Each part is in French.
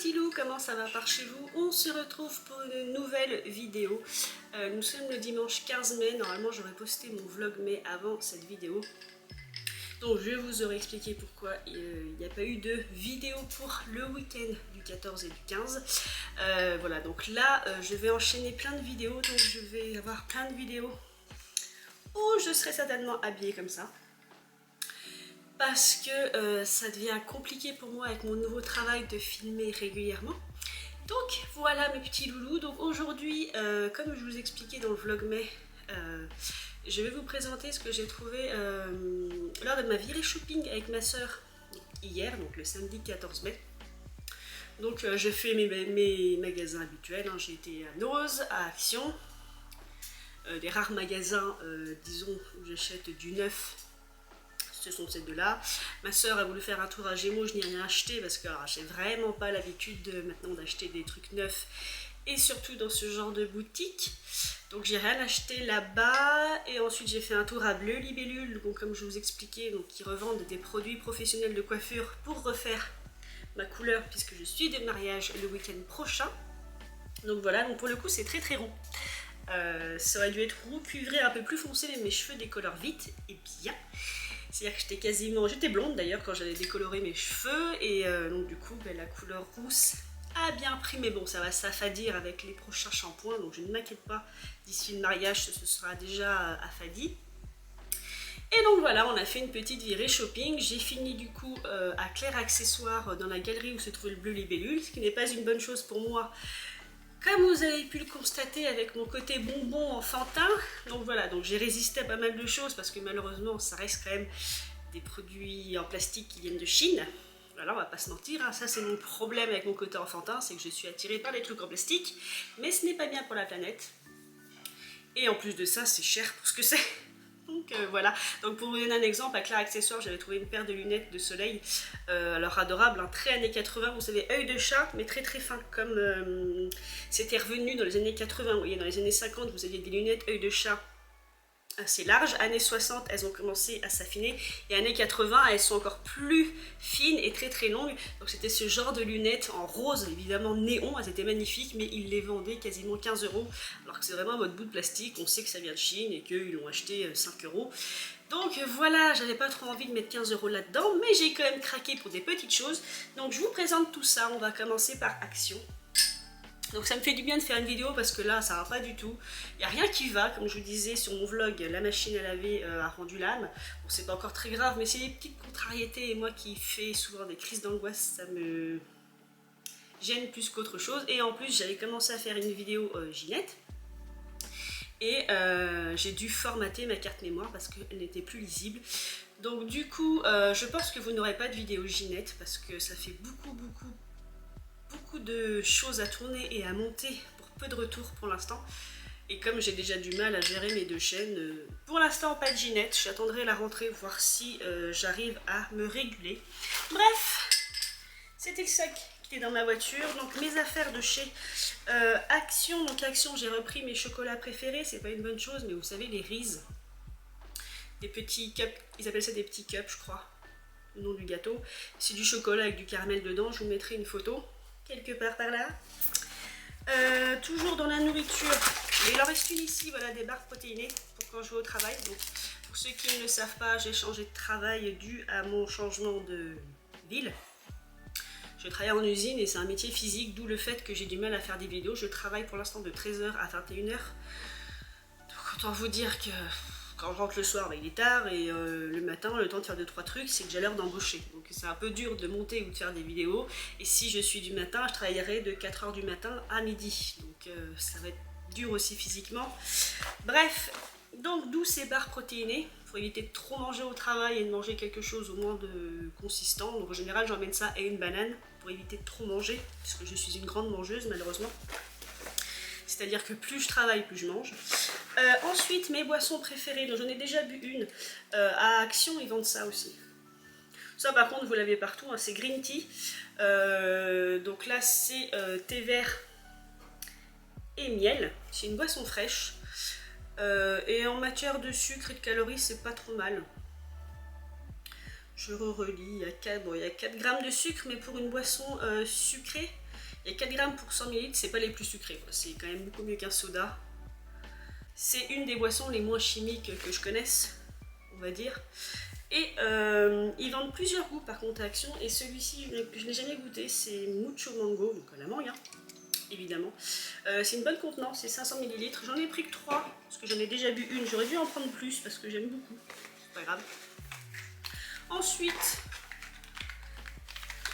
petits loups, comment ça va par chez vous? On se retrouve pour une nouvelle vidéo. Nous sommes le dimanche 15 mai, normalement j'aurais posté mon vlog mai avant cette vidéo. Donc je vous aurais expliqué pourquoi il n'y a pas eu de vidéo pour le week-end du 14 et du 15. Voilà, donc là je vais enchaîner plein de vidéos, donc je vais avoir plein de vidéos où je serai certainement habillée comme ça. Parce que ça devient compliqué pour moi avec mon nouveau travail de filmer régulièrement. Donc voilà mes petits loulous. Donc aujourd'hui, comme je vous expliquais dans le vlog mai, je vais vous présenter ce que j'ai trouvé lors de ma virée shopping avec ma soeur hier, donc le samedi 14 mai. Donc je fais mes magasins habituels, hein. J'ai été à Noz, à Action, des rares magasins, disons, où j'achète du neuf. Ce sont ces deux-là. Ma soeur a voulu faire un tour à Gémeaux, je n'ai rien acheté parce que j'ai vraiment pas l'habitude maintenant d'acheter des trucs neufs et surtout dans ce genre de boutique. Donc j'ai rien acheté là-bas et ensuite j'ai fait un tour à Bleu Libellule, donc comme je vous expliquais, donc ils revendent des produits professionnels de coiffure pour refaire ma couleur puisque je suis de mariage le week-end prochain. Donc voilà, donc pour le coup c'est très très rond. Ça aurait dû être roux, cuivré, un peu plus foncé, mais mes cheveux décolorent vite et bien. C'est-à-dire que j'étais blonde d'ailleurs quand j'avais décoloré mes cheveux et donc du coup la couleur rousse a bien pris, mais bon ça va s'affadir avec les prochains shampoings, donc je ne m'inquiète pas, d'ici le mariage ce sera déjà affadi. Et donc voilà, on a fait une petite virée shopping. J'ai fini du coup à Claire Accessoires dans la galerie où se trouve le Bleu Libellule, ce qui n'est pas une bonne chose pour moi. Comme vous avez pu le constater avec mon côté bonbon enfantin, donc voilà, donc j'ai résisté à pas mal de choses parce que malheureusement ça reste quand même des produits en plastique qui viennent de Chine. Voilà, on va pas se mentir, hein. Ça c'est mon problème avec mon côté enfantin, c'est que je suis attirée par les trucs en plastique, mais ce n'est pas bien pour la planète. Et en plus de ça, c'est cher pour ce que c'est. Donc voilà, donc pour vous donner un exemple, à Claire Accessoires, j'avais trouvé une paire de lunettes de soleil, alors adorable, hein, très années 80, vous savez, œil de chat, mais très très fin, comme c'était revenu dans les années 80, vous voyez, dans les années 50, vous aviez des lunettes œil de chat assez larges, années 60, elles ont commencé à s'affiner, et années 80, elles sont encore plus fines et très très longues, donc c'était ce genre de lunettes en rose, évidemment néon, elles étaient magnifiques, mais ils les vendaient quasiment 15 €, alors que c'est vraiment un mode bout de plastique, on sait que ça vient de Chine et qu'ils l'ont acheté 5 €. Donc voilà, j'avais pas trop envie de mettre 15 € là-dedans, mais j'ai quand même craqué pour des petites choses, donc je vous présente tout ça. On va commencer par Action. Donc ça me fait du bien de faire une vidéo parce que là ça va pas du tout, il n'y a rien qui va, comme je vous disais sur mon vlog, la machine à laver a rendu l'âme. Bon, c'est pas encore très grave, mais c'est des petites contrariétés et moi qui fais souvent des crises d'angoisse, ça me gêne plus qu'autre chose. Et en plus j'avais commencé à faire une vidéo Ginette et j'ai dû formater ma carte mémoire parce qu'elle n'était plus lisible. Donc du coup je pense que vous n'aurez pas de vidéo Ginette parce que ça fait beaucoup de choses à tourner et à monter pour peu de retours pour l'instant. Et comme j'ai déjà du mal à gérer mes deux chaînes, pour l'instant pas de Ginette, j'attendrai la rentrée voir si j'arrive à me réguler. Bref, c'était ça qui était dans ma voiture, donc mes affaires de chez Action. Donc Action, j'ai repris mes chocolats préférés, c'est pas une bonne chose, mais vous savez les Reese, des petits cups, ils appellent ça des petits cups je crois, le nom du gâteau. C'est du chocolat avec du caramel dedans, je vous mettrai une photo quelque part par là. Toujours dans la nourriture, mais il en reste une ici, voilà, des barres protéinées pour quand je vais au travail. Donc pour ceux qui ne le savent pas, j'ai changé de travail dû à mon changement de ville. Je travaille en usine et c'est un métier physique, d'où le fait que j'ai du mal à faire des vidéos. Je travaille pour l'instant de 13 h à 21 h. Donc autant vous dire que quand je rentre le soir, il est tard et le matin, le temps de faire 2-3 trucs, c'est que j'ai l'heure d'embaucher. Donc c'est un peu dur de monter ou de faire des vidéos. Et si je suis du matin, je travaillerai de 4 h du matin à midi. Donc ça va être dur aussi physiquement. Bref, donc d'où ces barres protéinées. Il faut éviter de trop manger au travail et de manger quelque chose au moins de consistant. Donc en général, j'emmène ça et une banane pour éviter de trop manger, puisque je suis une grande mangeuse malheureusement. C'est-à-dire que plus je travaille, plus je mange. Ensuite, mes boissons préférées, donc j'en ai déjà bu une. À Action, ils vendent ça aussi. Ça, par contre, vous l'avez partout, hein, c'est green tea. Donc là, c'est thé vert et miel. C'est une boisson fraîche. Et en matière de sucre et de calories, c'est pas trop mal. Je relis, il y a 4 grammes de sucre, mais pour une boisson sucrée, Et 4 grammes pour 100 ml, c'est pas les plus sucrés, c'est quand même beaucoup mieux qu'un soda. C'est une des boissons les moins chimiques que je connaisse, on va dire. Et ils vendent plusieurs goûts par contre à Action, et celui-ci je n'ai jamais goûté, c'est Mucho Mango, donc à la mangue hein, évidemment. C'est une bonne contenance, c'est 500 ml, j'en ai pris que 3 parce que j'en ai déjà bu une, j'aurais dû en prendre plus parce que j'aime beaucoup, c'est pas grave. Ensuite,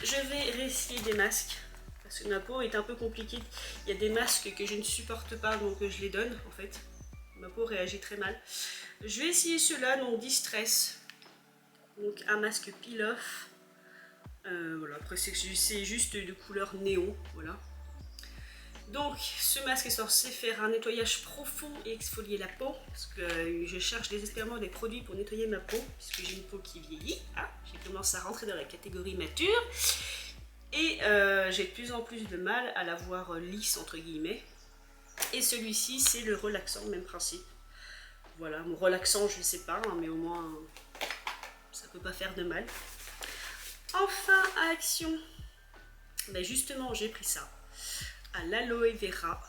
je vais réessayer des masques parce que ma peau est un peu compliquée, il y a des masques que je ne supporte pas donc je les donne en fait, ma peau réagit très mal. Je vais essayer ceux-là, donc Distress. Donc un masque peel-off, voilà, après c'est juste de couleur néon, voilà. Donc ce masque est censé faire un nettoyage profond et exfolier la peau, parce que je cherche désespérément des produits pour nettoyer ma peau, puisque j'ai une peau qui vieillit, hein, j'ai commencé à rentrer dans la catégorie mature, et j'ai de plus en plus de mal à la voir lisse entre guillemets, et celui-ci c'est le relaxant, même principe. Voilà, mon relaxant je ne sais pas, hein, mais au moins ça peut pas faire de mal. Enfin à Action, ben justement j'ai pris ça à l'aloe vera,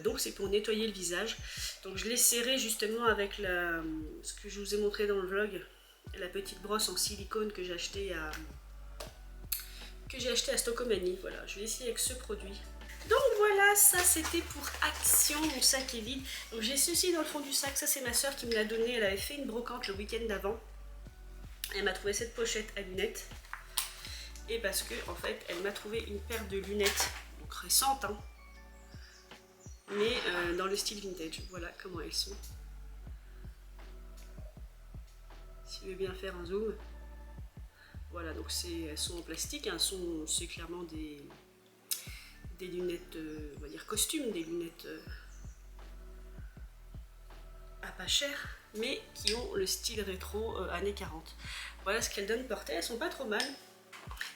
donc c'est pour nettoyer le visage. Donc je l'ai serré justement avec ce que je vous ai montré dans le vlog, la petite brosse en silicone que j'ai acheté à Stockomanie. Voilà, je vais essayer avec ce produit. Donc voilà, ça c'était pour Action, mon sac est vide. Donc j'ai ceci dans le fond du sac, ça c'est ma soeur qui me l'a donné, elle avait fait une brocante le week-end d'avant. Elle m'a trouvé cette pochette à lunettes. Et parce que en fait elle m'a trouvé une paire de lunettes, donc récentes, hein, mais dans le style vintage. Voilà comment elles sont. Si je veux bien faire un zoom. Voilà, donc elles sont en plastique, hein, c'est clairement des lunettes, on va dire costumes, des lunettes à pas cher, mais qui ont le style rétro années 40. Voilà ce qu'elles donnent portée, elles sont pas trop mal.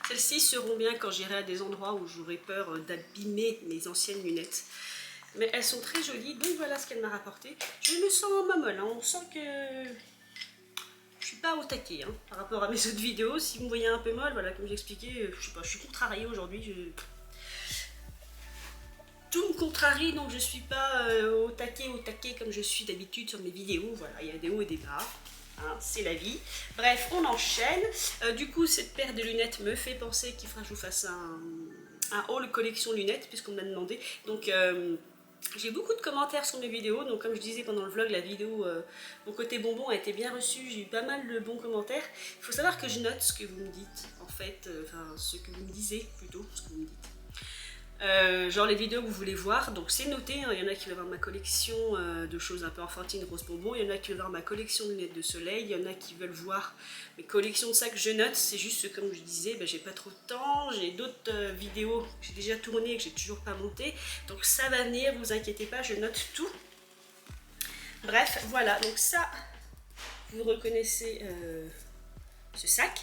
Celles-ci seront bien quand j'irai à des endroits où j'aurai peur d'abîmer mes anciennes lunettes. Mais elles sont très jolies, donc voilà ce qu'elle m'a rapporté. Je me sens ma molle, hein. On sent que je suis pas au taquet hein, par rapport à mes autres vidéos. Si vous me voyez un peu molle, voilà, comme j'expliquais, je sais pas, je suis contrariée aujourd'hui. Tout me contrarie, donc je suis pas au taquet comme je suis d'habitude sur mes vidéos. Voilà, il y a des hauts et des bas. Hein, c'est la vie. Bref, on enchaîne. Du coup, cette paire de lunettes me fait penser qu'il faudra que je vous fasse un haul collection lunettes, puisqu'on m'a demandé. Donc, j'ai beaucoup de commentaires sur mes vidéos. Donc, comme je disais pendant le vlog, la vidéo mon côté bonbon a été bien reçue. J'ai eu pas mal de bons commentaires. Il faut savoir que je note ce que vous me dites, en fait. Enfin, ce que vous me disiez, plutôt, ce que vous me dites. Genre les vidéos que vous voulez voir, donc c'est noté, hein. Il y en a qui veulent voir ma collection de choses un peu enfantines, rose bonbon, il y en a qui veulent voir ma collection de lunettes de soleil, il y en a qui veulent voir mes collections de sacs, je note, c'est juste que, comme je disais, ben, j'ai pas trop de temps, j'ai d'autres vidéos que j'ai déjà tournées et que j'ai toujours pas montées, donc ça va venir, vous inquiétez pas, je note tout. Bref, voilà, donc ça, vous reconnaissez ce sac,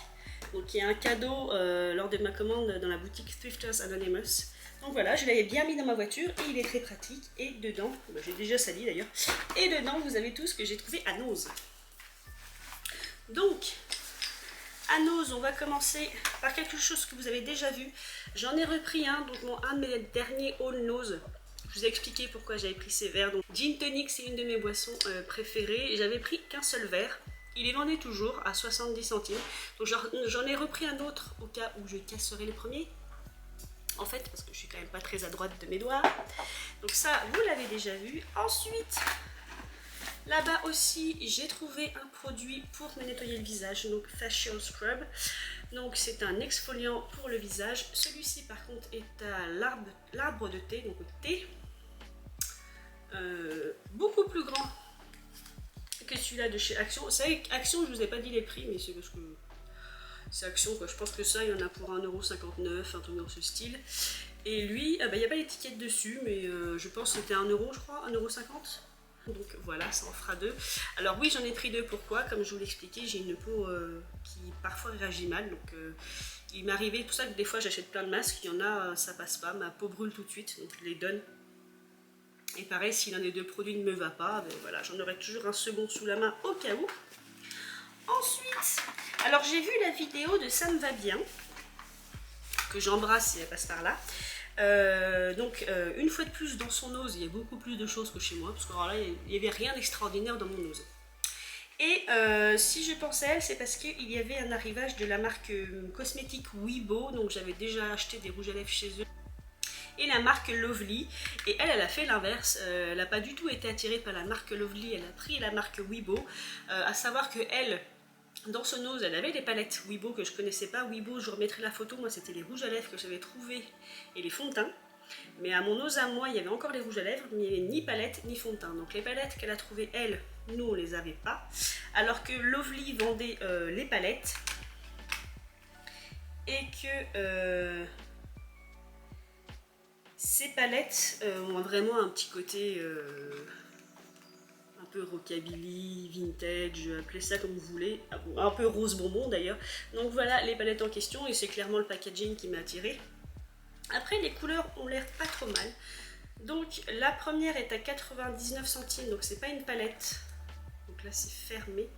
donc il y a un cadeau lors de ma commande dans la boutique Thrifters Anonymous. Donc voilà, je l'avais bien mis dans ma voiture et il est très pratique. Et dedans, ben j'ai déjà sali d'ailleurs, et dedans vous avez tout ce que j'ai trouvé à Nose. Donc, à Nose, on va commencer par quelque chose que vous avez déjà vu. J'en ai repris un, donc un de mes derniers haul Nose. Je vous ai expliqué pourquoi j'avais pris ces verres. Donc, Gin Tonic, c'est une de mes boissons préférées. J'avais pris qu'un seul verre. Il est vendu toujours à 70 centimes. Donc j'en ai repris un autre au cas où je casserai le premier. En fait, parce que je suis quand même pas très à droite de mes doigts. Donc ça, vous l'avez déjà vu. Ensuite, là-bas aussi, j'ai trouvé un produit pour me nettoyer le visage. Donc Facial Scrub. Donc c'est un exfoliant pour le visage. Celui-ci par contre est à l'arbre de thé, donc au thé. Beaucoup plus grand que celui-là de chez Action. C'est avec Action, je vous ai pas dit les prix, mais c'est parce que c'est Action quoi. Je pense que ça, il y en a pour 1,59 €, un truc dans ce style. Et lui, il n'y a pas d'étiquette dessus, mais je pense que c'était 1 €, je crois, 1,50 €. Donc voilà, ça en fera deux. Alors oui, j'en ai pris deux, pourquoi? Comme je vous l'expliquais, j'ai une peau qui parfois réagit mal, donc il m'est arrivé, pour ça que des fois j'achète plein de masques, il y en a, ça passe pas, ma peau brûle tout de suite, donc je les donne. Et pareil, si l'un des deux produits ne me va pas, ben voilà, j'en aurai toujours un second sous la main au cas où. Ensuite, alors j'ai vu la vidéo de Ça me va bien. que j'embrasse si elle passe par là. Une fois de plus, dans son ose, il y a beaucoup plus de choses que chez moi, parce que alors là, il n'y avait rien d'extraordinaire dans mon ose. Et si je pense à elle, c'est parce qu'il y avait un arrivage de la marque cosmétique Weibo, donc j'avais déjà acheté des rouges à lèvres chez eux, et la marque Lovely, et elle a fait l'inverse, elle n'a pas du tout été attirée par la marque Lovely, elle a pris la marque Weibo, à savoir que elle, dans son ose, elle avait des palettes Weibo que je connaissais pas. Weibo, je vous remettrai la photo, moi c'était les rouges à lèvres que j'avais trouvés et les fonds de teint. Mais à mon ose à moi, il y avait encore les rouges à lèvres, mais il n'y avait ni palette ni fond de teint. Donc les palettes qu'elle a trouvées, elle, nous on les avait pas. Alors que Lovely vendait les palettes et que ces palettes ont vraiment un petit côté un peu rockabilly, vintage, appelez ça comme vous voulez, un peu rose bonbon d'ailleurs. Donc voilà les palettes en question et c'est clairement le packaging qui m'a attiré. Après les couleurs ont l'air pas trop mal. Donc la première est à 99 centimes, donc c'est pas une palette. Donc là c'est fermé.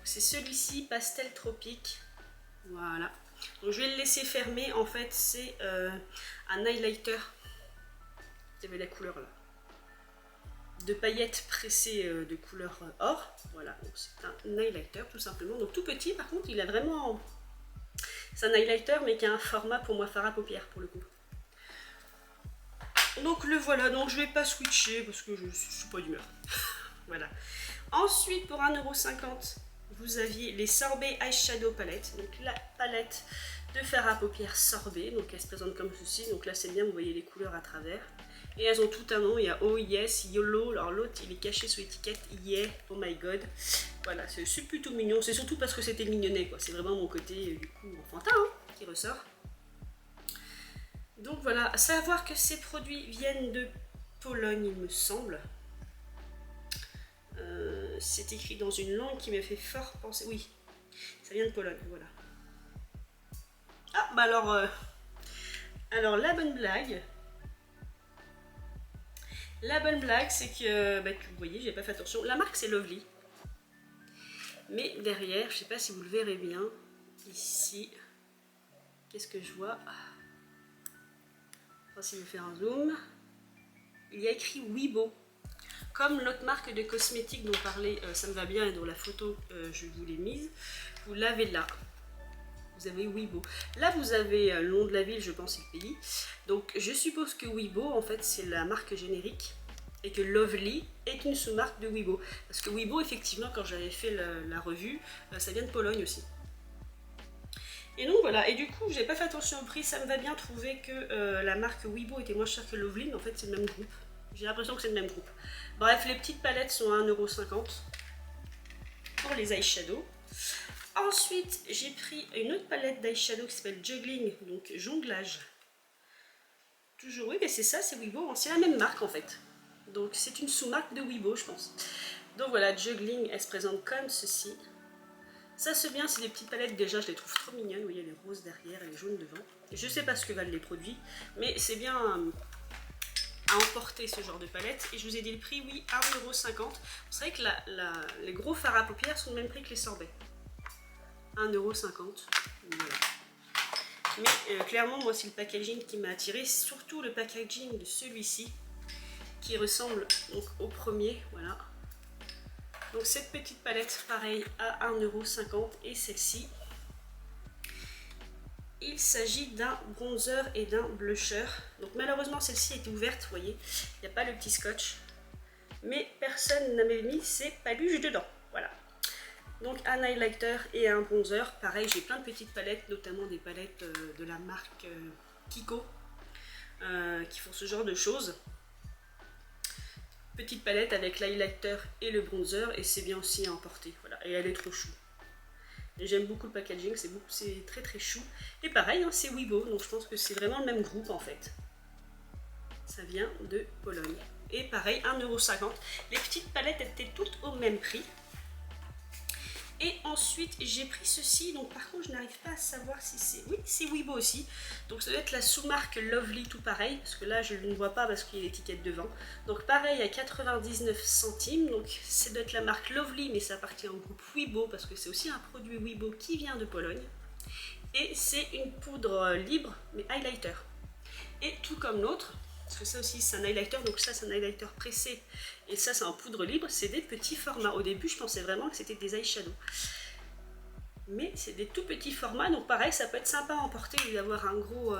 C'est celui-ci, Pastel Tropique. Voilà. Donc je vais le laisser fermer. En fait c'est un highlighter. Il y avait la couleur là. De paillettes pressées de couleur or. Voilà, donc c'est un highlighter tout simplement. Donc tout petit par contre, il a vraiment... C'est un highlighter mais qui a un format pour moi fard à paupières pour le coup. Donc le voilà, donc je vais pas switcher parce que je suis pas d'humeur. Voilà. Ensuite pour 1,50 €, vous aviez les Sorbet Eyeshadow Palette. Donc la palette de fard à paupières Sorbet. Donc elle se présente comme ceci. Donc là c'est bien, vous voyez les couleurs à travers. Et elles ont tout un nom, il y a Oh Yes, YOLO, alors l'autre il est caché sous l'étiquette Yeah, Oh My God. Voilà, c'est plutôt mignon, c'est surtout parce que c'était mignonnet quoi, c'est vraiment mon côté du coup enfantin qui ressort. Donc voilà, à savoir que ces produits viennent de Pologne il me semble. C'est écrit dans une langue qui m'a fait fort penser, oui, ça vient de Pologne, voilà. Ah bah alors la bonne blague... La bonne blague, c'est que, vous voyez, j'ai pas fait attention. La marque, c'est Lovely. Mais derrière, je sais pas si vous le verrez bien, ici, qu'est-ce que je vois? On va essayer de faire un zoom. Il y a écrit Weibo. Comme l'autre marque de cosmétiques dont parlait Ça me va bien et dont la photo, je vous l'ai mise. Vous l'avez là. Vous avez Weibo. Là, vous avez le nom de la ville, je pense, et le pays. Donc, je suppose que Weibo, en fait, c'est la marque générique et que Lovely est une sous-marque de Weibo. Parce que Weibo, effectivement, quand j'avais fait la revue, ça vient de Pologne aussi. Et donc, voilà. Et du coup, j'ai pas fait attention au prix. Ça me va bien trouver que la marque Weibo était moins chère que Lovely, mais en fait, c'est le même groupe. J'ai l'impression que c'est le même groupe. Bref, les petites palettes sont à 1,50 € pour les eyeshadows. Ensuite, j'ai pris une autre palette d'eyeshadow qui s'appelle Juggling, donc jonglage. Toujours, oui, mais c'est ça, c'est Weibo, c'est la même marque en fait. Donc c'est une sous-marque de Weibo, je pense. Donc voilà, Juggling, elle se présente comme ceci. Ça c'est bien, c'est des petites palettes, déjà je les trouve trop mignonnes. Vous voyez, les roses derrière et les jaunes devant. Je sais pas ce que valent les produits, mais c'est bien à emporter ce genre de palette. Et je vous ai dit le prix, oui, 1,50 €. Vous savez que les gros fards à paupières sont le même prix que les sorbets. 1,50 €. Voilà. Mais clairement, moi, c'est le packaging qui m'a attiré, surtout le packaging de celui-ci, qui ressemble donc au premier. Voilà. Donc cette petite palette, pareil, à 1,50 € et celle-ci. Il s'agit d'un bronzer et d'un blusher. Donc malheureusement, celle-ci est ouverte, vous voyez. Il n'y a pas le petit scotch. Mais personne n'avait mis ses paluches dedans. Voilà. Donc un highlighter et un bronzer. Pareil, j'ai plein de petites palettes, notamment des palettes de la marque Kiko, qui font ce genre de choses. Petite palette avec l'highlighter et le bronzer, et c'est bien aussi à emporter. Voilà, et elle est trop chou. J'aime beaucoup le packaging, c'est très très chou. Et pareil, hein, c'est Weibo, donc je pense que c'est vraiment le même groupe en fait. Ça vient de Pologne. Et pareil, 1,50 €. Les petites palettes étaient toutes au même prix. Et ensuite, j'ai pris ceci. Donc par contre, je n'arrive pas à savoir si c'est... Oui, c'est Weibo aussi. Donc ça doit être la sous-marque Lovely, tout pareil. Parce que là, je ne vois pas parce qu'il y a l'étiquette devant. Donc pareil, à 99 centimes. Donc ça doit être la marque Lovely, mais ça appartient au groupe Weibo. Parce que c'est aussi un produit Weibo qui vient de Pologne. Et c'est une poudre libre, mais highlighter. Et tout comme l'autre, parce que ça aussi c'est un highlighter, donc ça c'est un highlighter pressé, et ça c'est en poudre libre, c'est des petits formats. Au début je pensais vraiment que c'était des eyeshadows. Mais c'est des tout petits formats, donc pareil, ça peut être sympa à emporter au lieu d'avoir un gros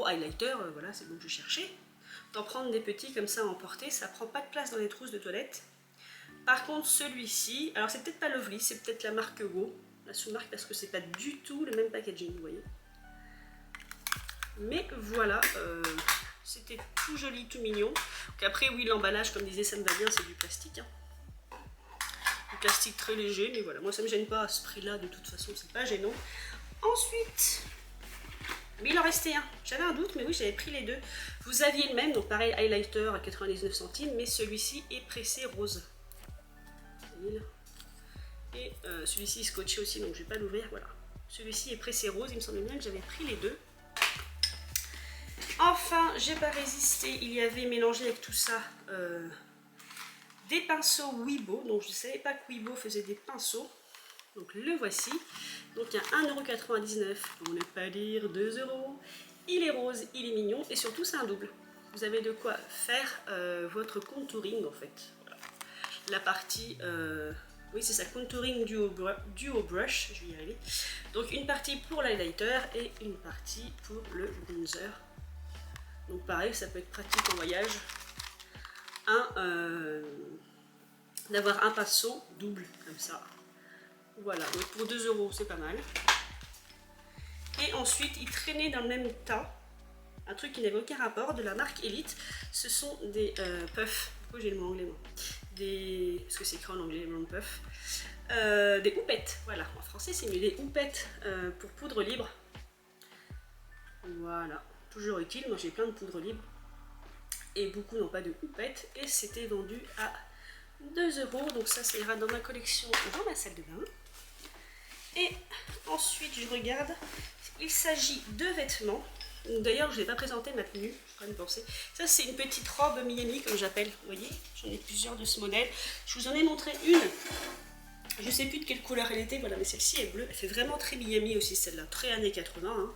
highlighter, voilà, c'est bon que je cherchais. D'en prendre des petits comme ça à emporter, ça prend pas de place dans les trousses de toilette. Par contre celui-ci, alors c'est peut-être pas Lovely, c'est peut-être la marque Go, la sous-marque, parce que c'est pas du tout le même packaging, vous voyez. Mais voilà, c'était tout joli, tout mignon. Donc après oui, l'emballage, comme disait, ça me va bien, c'est du plastique. Hein. Du plastique très léger, mais voilà, moi ça me gêne pas à ce prix-là, de toute façon, c'est pas gênant. Ensuite, mais il en restait un. J'avais un doute, mais oui, j'avais pris les deux. Vous aviez le même, donc pareil, highlighter à 99 centimes, mais celui-ci est pressé rose. Et celui-ci est scotché aussi, donc je vais pas l'ouvrir, voilà. Celui-ci est pressé rose, il me semblait bien que j'avais pris les deux. Enfin, j'ai pas résisté, il y avait mélangé avec tout ça des pinceaux Wibo, donc je ne savais pas que Wibo faisait des pinceaux. Donc le voici, donc il y a 1,99 € pour ne pas dire 2 €. Il est rose, il est mignon et surtout c'est un double. Vous avez de quoi faire votre contouring en fait. Voilà. La partie, oui c'est ça, contouring duo brush, je vais y arriver. Donc une partie pour l'highlighter et une partie pour le bronzer. Donc pareil, ça peut être pratique en voyage. D'avoir un pinceau double comme ça. Voilà, donc pour 2 € c'est pas mal. Et ensuite, il traînait dans le même tas un truc qui n'avait aucun rapport, de la marque Elite. Ce sont des puffs. Pourquoi j'ai le mot anglais moi? Parce que c'est écrit en anglais, le mot puff. Des houpettes, voilà. En français c'est mieux, des houpettes pour poudre libre. Voilà, toujours utile. Moi j'ai plein de poudre libre. Et beaucoup n'ont pas de houppette. Et c'était vendu à 2 €. Donc ça ira dans ma collection, dans ma salle de bain. Et ensuite je regarde, il s'agit de vêtements. D'ailleurs je n'ai pas présenté ma tenue, je crois me penser. Ça c'est une petite robe Miami comme j'appelle, vous voyez, j'en ai plusieurs de ce modèle. Je vous en ai montré une, je ne sais plus de quelle couleur elle était, voilà, mais celle-ci est bleue. Elle fait vraiment très Miami aussi celle-là, très années 80, hein.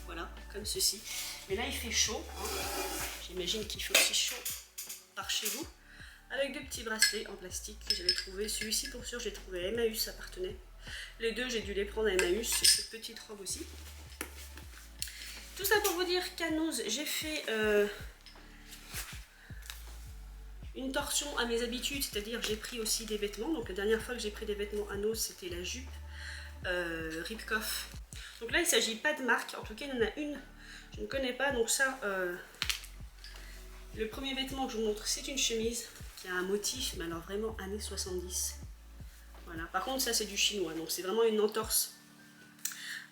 Voilà, comme ceci. Mais là il fait chaud, hein. J'imagine qu'il fait aussi chaud par chez vous. Avec deux petits bracelets en plastique que j'avais trouvé. Celui-ci pour sûr j'ai trouvé à Emmaüs, ça appartenait. Les deux j'ai dû les prendre à Emmaüs, et cette petite robe aussi. Tout ça pour vous dire qu'à Nose j'ai fait une torsion à mes habitudes, c'est-à-dire j'ai pris aussi des vêtements. Donc la dernière fois que j'ai pris des vêtements à Nose c'était la jupe Ripkoff. Donc là il ne s'agit pas de marque, en tout cas il y en a une, je ne connais pas. Donc ça, le premier vêtement que je vous montre c'est une chemise qui a un motif, mais alors vraiment années 70. Voilà. Par contre ça c'est du chinois, donc c'est vraiment une entorse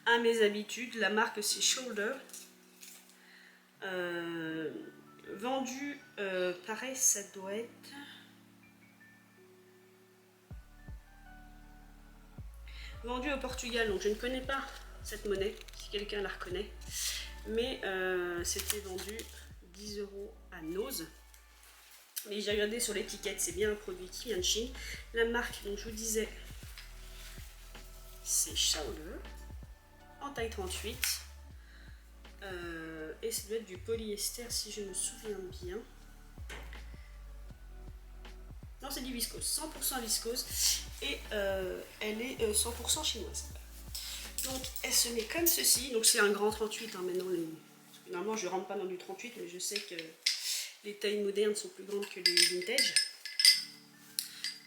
à mes habitudes. La marque c'est Shoulder. Vendu, pareil ça doit être... vendu au Portugal, donc je ne connais pas cette monnaie, si quelqu'un la reconnaît. Mais c'était vendu 10 € à Nose. Mais j'ai regardé sur l'étiquette, c'est bien un produit qui vient de Chine. La marque, donc je vous disais, c'est Shoulder, en taille 38. Et ça doit être du polyester si je me souviens bien. Non, c'est du viscose, 100% viscose. Et elle est 100% chinoise. Donc elle se met comme ceci. Donc c'est un grand 38, hein, maintenant. Normalement je ne rentre pas dans du 38, mais je sais que les tailles modernes sont plus grandes que les vintage.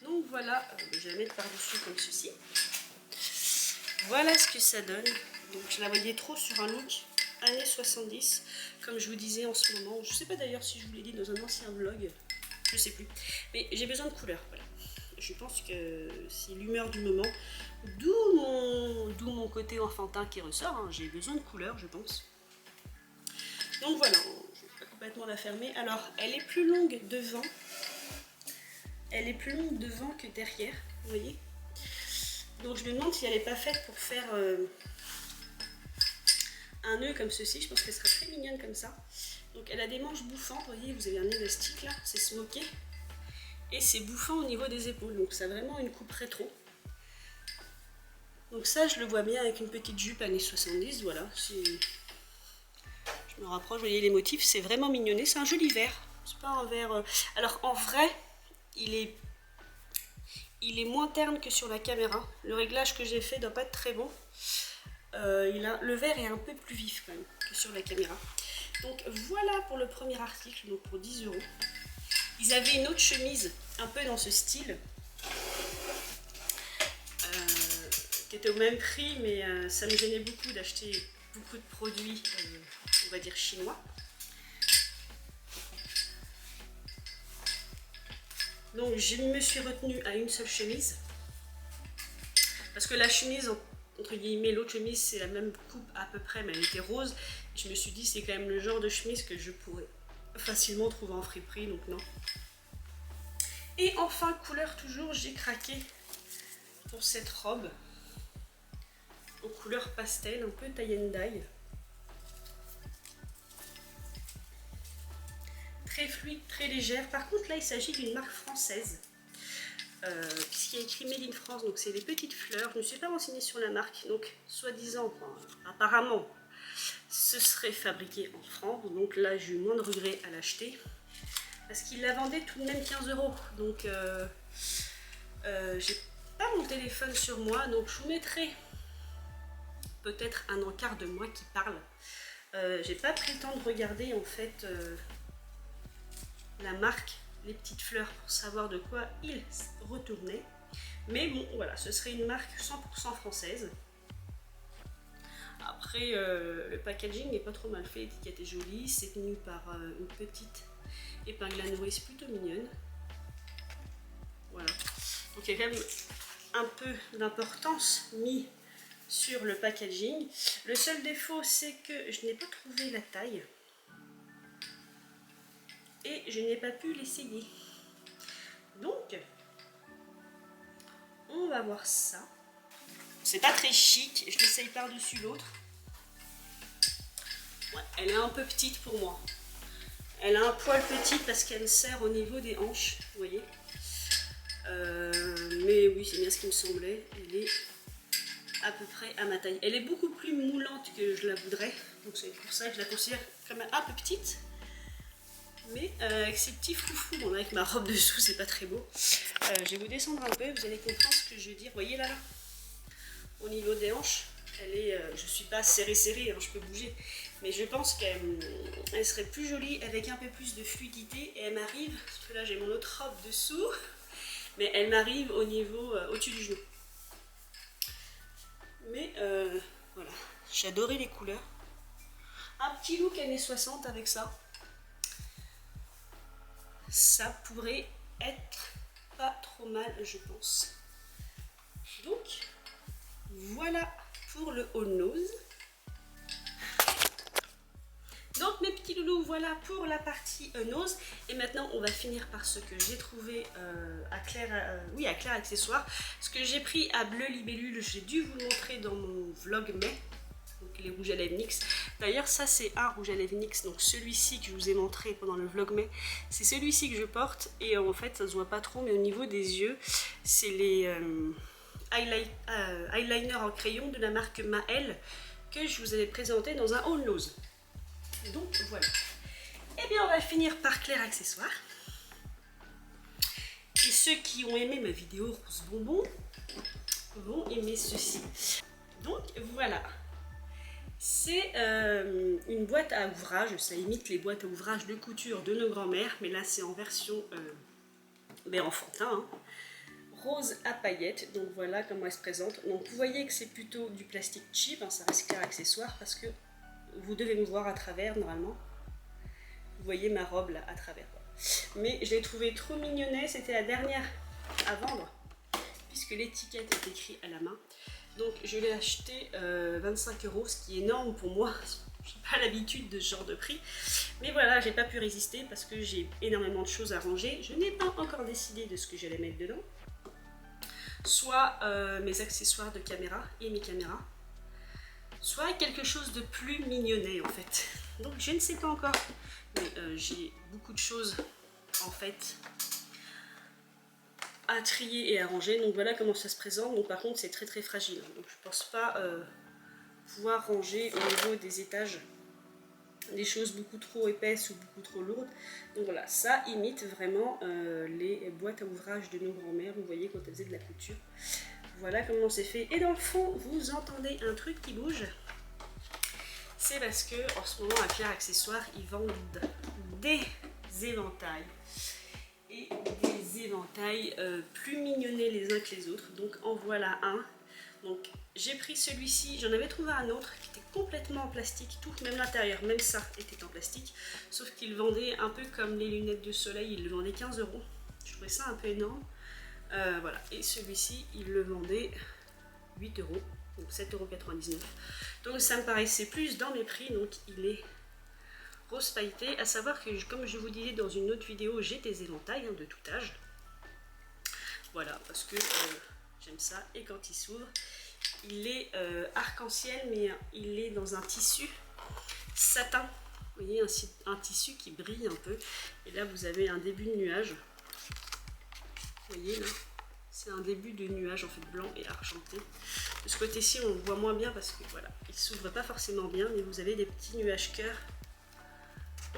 Donc voilà, je vais la mettre par-dessus comme ceci. Voilà ce que ça donne. Donc je la voyais trop sur un look années 70, comme je vous disais en ce moment. Je ne sais pas d'ailleurs si je vous l'ai dit dans un ancien vlog, je ne sais plus. Mais j'ai besoin de couleurs, voilà. Je pense que c'est l'humeur du moment, d'où mon côté enfantin qui ressort, hein. J'ai besoin de couleurs, je pense. Donc voilà, je vais pas complètement la fermer. Alors, elle est plus longue devant. Elle est plus longue devant que derrière, vous voyez. Donc je me demande si elle n'est pas faite pour faire un nœud comme ceci. Je pense qu'elle sera très mignonne comme ça. Donc elle a des manches bouffantes, vous voyez, vous avez un élastique là, c'est smoké. Et c'est bouffant au niveau des épaules, donc ça a vraiment une coupe rétro. Donc ça, je le vois bien avec une petite jupe années 70, voilà. Je me rapproche, vous voyez les motifs, c'est vraiment mignonné. C'est un joli vert. C'est pas un vert... Alors en vrai, il est moins terne que sur la caméra. Le réglage que j'ai fait doit pas être très bon. Le vert est un peu plus vif quand même que sur la caméra. Donc voilà pour le premier article, donc pour 10 €. Ils avaient une autre chemise un peu dans ce style. Qui était au même prix, mais ça me gênait beaucoup d'acheter beaucoup de produits, on va dire chinois. Donc je me suis retenue à une seule chemise. Parce que la chemise, entre guillemets, l'autre chemise, c'est la même coupe à peu près, mais elle était rose. Je me suis dit, c'est quand même le genre de chemise que je pourrais facilement trouver en friperie, donc non. Et enfin, couleur toujours, j'ai craqué pour cette robe. En couleur pastel, un peu tie and dye. Très fluide, très légère. Par contre, là, il s'agit d'une marque française. Puisqu'il y a écrit Made in France, donc c'est des petites fleurs. Je ne me suis pas renseignée sur la marque, donc soi-disant, apparemment, ce serait fabriqué en France. Donc là, j'ai eu moins de regrets à l'acheter. Parce qu'il la vendait tout de même 15 €. Donc, j'ai pas mon téléphone sur moi, donc je vous mettrai peut-être un encart de moi qui parle. J'ai pas pris le temps de regarder en fait la marque, les petites fleurs, pour savoir de quoi il retournait. Mais bon, voilà, ce serait une marque 100% française. Après, le packaging n'est pas trop mal fait, l'étiquette est jolie, c'est tenu par une petite épingle à nourrice plutôt mignonne. Voilà, donc il y a quand même un peu d'importance mis sur le packaging. Le seul défaut, c'est que je n'ai pas trouvé la taille et je n'ai pas pu l'essayer. Donc, on va voir ça. C'est pas très chic, je l'essaye par-dessus l'autre. Ouais, elle est un peu petite pour moi. Elle a un poil petit parce qu'elle me sert au niveau des hanches, vous voyez. Mais oui, c'est bien ce qui me semblait. Elle est à peu près à ma taille. Elle est beaucoup plus moulante que je la voudrais. Donc c'est pour ça que je la considère comme un peu petite. Mais avec ces petits froufrous, bon, avec ma robe dessous, c'est pas très beau. Je vais vous descendre un peu, vous allez comprendre ce que je veux dire. Vous voyez là, au niveau des hanches, elle est, je suis pas serrée, hein, je peux bouger. Mais je pense qu'elle serait plus jolie avec un peu plus de fluidité. Et elle m'arrive, parce que là j'ai mon autre robe dessous, mais elle m'arrive au niveau, au-dessus du genou. Mais voilà, j'adorais les couleurs. Un petit look années 60 avec ça. Ça pourrait être pas trop mal, je pense. Donc, voilà pour le haul nose. Donc mes petits loulous, voilà pour la partie nose. Et maintenant on va finir par ce que j'ai trouvé à Claire Accessoires. Ce que j'ai pris à Bleu Libellule, j'ai dû vous le montrer dans mon vlog mai. Donc les rouges à lèvres NYX. D'ailleurs ça c'est un rouge à lèvres NYX, donc celui-ci que je vous ai montré pendant le vlog mai, c'est celui-ci que je porte. Et en fait ça se voit pas trop, mais au niveau des yeux, c'est les eyeliners en crayon de la marque Maëlle que je vous avais présenté dans un haul nose. Donc voilà. Et bien on va finir par Claire Accessoires. Et ceux qui ont aimé ma vidéo rose bonbon vont aimer ceci. Donc voilà. C'est une boîte à ouvrage. Ça imite les boîtes à ouvrage de couture de nos grands-mères. Mais là c'est en version enfantin. Hein. Rose à paillettes. Donc voilà comment elle se présente. Donc vous voyez que c'est plutôt du plastique cheap. Hein, ça reste Claire Accessoires parce que vous devez me voir à travers normalement. Vous voyez ma robe là à travers. Mais je l'ai trouvé trop mignonnet. C'était la dernière à vendre puisque l'étiquette est écrite à la main. Donc je l'ai acheté 25 €, ce qui est énorme pour moi. Je n'ai pas l'habitude de ce genre de prix. Mais voilà, j'ai pas pu résister parce que j'ai énormément de choses à ranger. Je n'ai pas encore décidé de ce que j'allais mettre dedans. Soit mes accessoires de caméra et mes caméras. Soit quelque chose de plus mignonnet en fait. Donc je ne sais pas encore. Mais j'ai beaucoup de choses en fait à trier et à ranger. Donc voilà comment ça se présente. Donc par contre c'est très fragile. Donc je pense pas pouvoir ranger au niveau des étages des choses beaucoup trop épaisses ou beaucoup trop lourdes. Donc voilà, ça imite vraiment les boîtes à ouvrage de nos grands-mères, vous voyez, quand elles faisaient de la couture. Voilà comment c'est fait. Et dans le fond, vous entendez un truc qui bouge. C'est parce que en ce moment à Claire Accessoires, ils vendent des éventails. Et des éventails plus mignonnés les uns que les autres. Donc en voilà un. Donc j'ai pris celui-ci, j'en avais trouvé un autre qui était complètement en plastique, tout, même l'intérieur, même ça était en plastique, sauf qu'il vendait un peu comme les lunettes de soleil, il le vendait 15 €. Je trouvais ça un peu énorme. Voilà, et celui-ci, il le vendait 8 €, donc 7,99 €. Donc ça me paraissait plus dans mes prix, donc il est rose pailleté. À savoir que, comme je vous disais dans une autre vidéo, j'ai des éventails de tout âge. Voilà, parce que j'aime ça. Et quand il s'ouvre, il est arc-en-ciel, mais il est dans un tissu satin. Vous voyez, un tissu qui brille un peu. Et là, vous avez un début de nuage. Vous voyez, là, c'est un début de nuage, en fait, blanc et argenté. De ce côté-ci, on le voit moins bien parce que, voilà, il ne s'ouvre pas forcément bien, mais vous avez des petits nuages cœur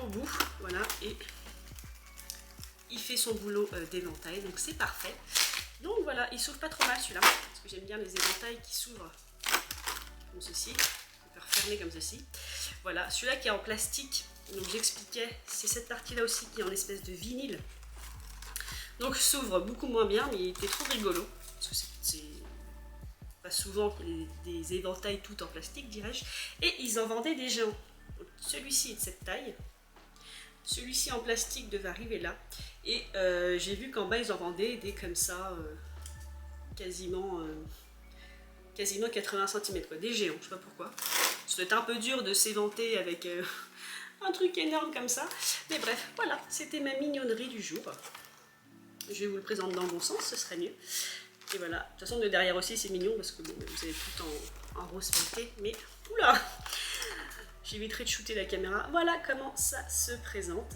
au bout. Voilà, et il fait son boulot d'éventail, donc c'est parfait. Donc voilà, il s'ouvre pas trop mal celui-là, parce que j'aime bien les éventails qui s'ouvrent comme ceci. On peut refermer comme ceci. Voilà, celui-là qui est en plastique, donc j'expliquais, c'est cette partie-là aussi qui est en espèce de vinyle. Donc s'ouvre beaucoup moins bien, mais il était trop rigolo, parce que c'est pas souvent qu'il y ait des éventails tout en plastique, dirais-je. Et ils en vendaient des géants. Celui-ci est de cette taille. Celui-ci en plastique devait arriver là. Et j'ai vu qu'en bas, ils en vendaient des comme ça, quasiment 80 cm, quoi. Des géants, je sais pas pourquoi. C'est un peu dur de s'éventer avec un truc énorme comme ça. Mais bref, voilà, c'était ma mignonnerie du jour. Je vais vous le présenter dans le bon sens, ce serait mieux. Et voilà, de toute façon de derrière aussi c'est mignon parce que bon, vous avez tout en rose feuilleté. Mais oula, j'éviterai de shooter la caméra. Voilà comment ça se présente.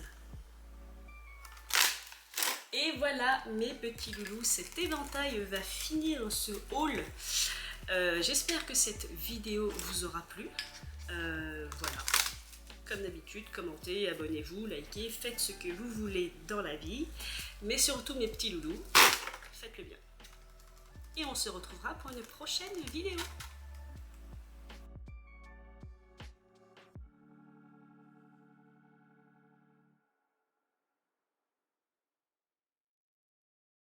Et voilà mes petits loulous, cet éventail va finir ce haul. J'espère que cette vidéo vous aura plu. Voilà, comme d'habitude, commentez, abonnez-vous, likez, faites ce que vous voulez dans la vie. Mais surtout mes petits loulous, faites-le bien. Et on se retrouvera pour une prochaine vidéo.